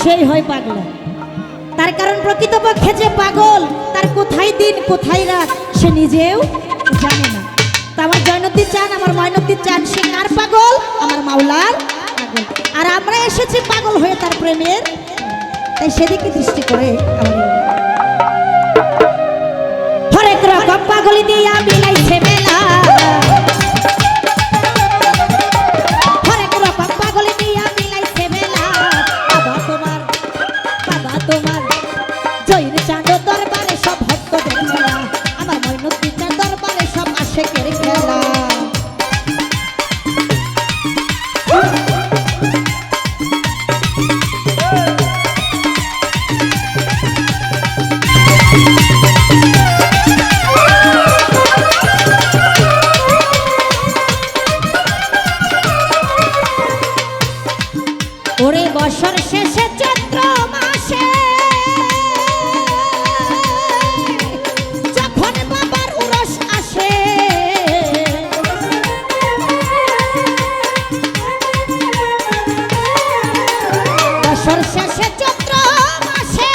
সেই হয় পাগলা। তার কারণ প্রকৃতপক্ষে যে পাগল তার কোথায় দিন কোথায় রাত সে নিজেও জানে না। তা আমার জয়নুদ্দিন চান, আমার ময়নুদ্দিন চান, সে কার পাগল? আমার মাওলার পাগল। আর আমরা এসেছি পাগল হয়ে তার প্রেমের, তাই সেদিকে দৃষ্টি করে আমাদের হরেক রকম পাগল দিয়া মিলাইছে মেলা, হরেক রকম পাগল দিয়া মিলাইছে মেলা। বাবা তোমার জয়ের চাঁদ দরবারে সব ভক্তদের মেলা, আমার ময়নুদ্দিন চাঁদ দরবারে সব আশেকের খেলা। ওরে বছর শেষে চৈত্র মাসে যখন বাবার উরস আসে, বছর শেষে চৈত্র মাসে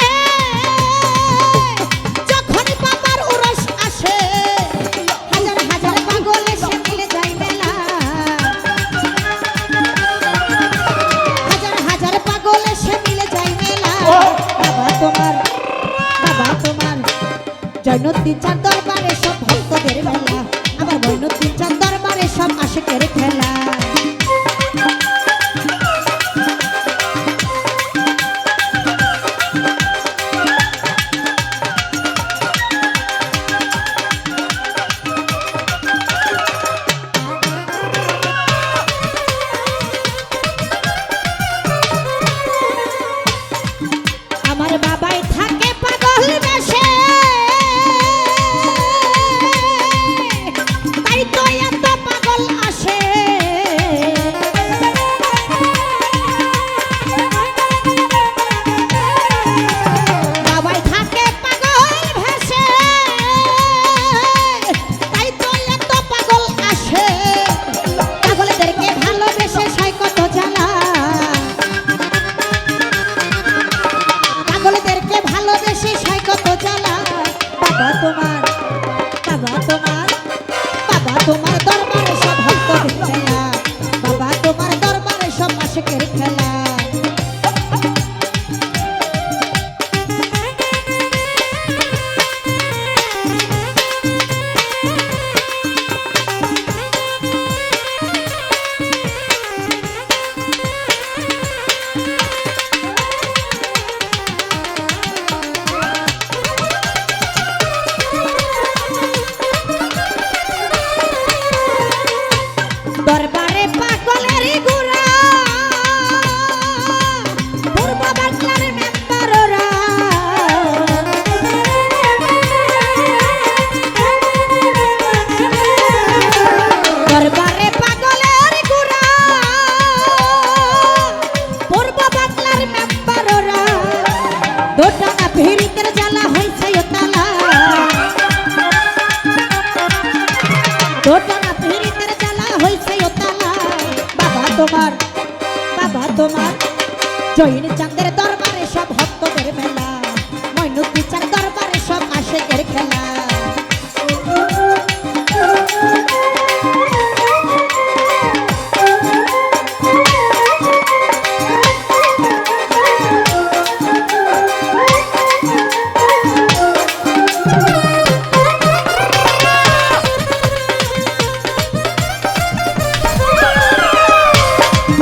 যখন বাবার উরস আসে, হাজার হাজার পাগল এসে মিলে যায় মেলা, সে মিলে যায় মেলা। বাবা তোমার জয়নুদ্দিন চাঁদ দরবারে সব ভক্তদের মেলা, আমার ময়নুদ্দিন চাঁদ দরবারে সব আশেকের খেলা। আমার বাবাই থাকে পাগল বেশে, তাই তো এত পাগল আসে। বাবাই থাকে পাগল ভেসে, তাই তো এত পাগল আসে। পাগলদেরকে ভালোবেসে সাই কত জ্বালা, পাগলদেরকে ভালোবেসে সাই কত জ্বালা। বাবা তোমার দরবারে সব ভক্তদের খেলা, বাবা তোমার দরবারে সব আশেকের খেলা। দরবারে পাগলের গুড়া পূর্ব বাংলার মেম্বাররা, দরবারে পাগলের গুড়া পূর্ব বাংলার মেম্বাররা, দোটানা ভিড়িতের জ্বালা হইছে তালা, দোটানা ভিড়িতের জ্বালা হইছে তালা। বাবা তোমার জয়ের চাঁদের দরবারে সব ভক্তদের মেলা, ময়নুদ্দিন চাঁদ দরবারে সব আশেকের খেলা।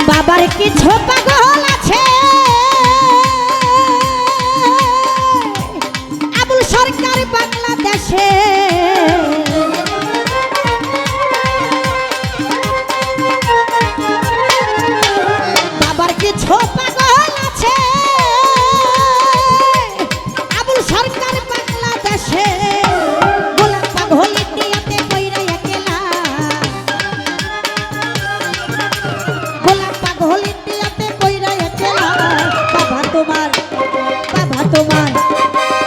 বাবার কিছু পাগল আছে, আবুল সরকার বাংলাদেশে, বাবার কিছু পাগল আছে, আবুল সরকার বাংলাদেশে। গোলাম পাগল ইন্ডিয়াতে কইরা একলা, গোলাম পাগল ইন্ডিয়াতে কইরা একলা। বাবা তোমার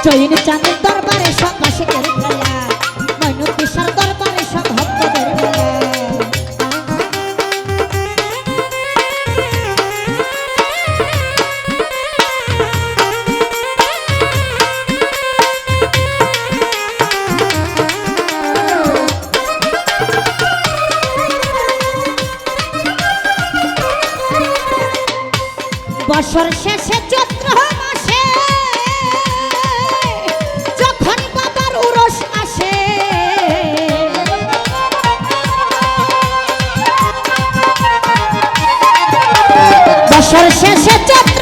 জয়ের চাঁদের দরবারে সব আশেকের খেলা, ময়নুদ্দিন চাঁদ দরবারে সব ভক্তদের মেলা। বছর শেষে চৈত্র মাসে যখন বাবার উরস আসে, বছর শেষে চৈত্র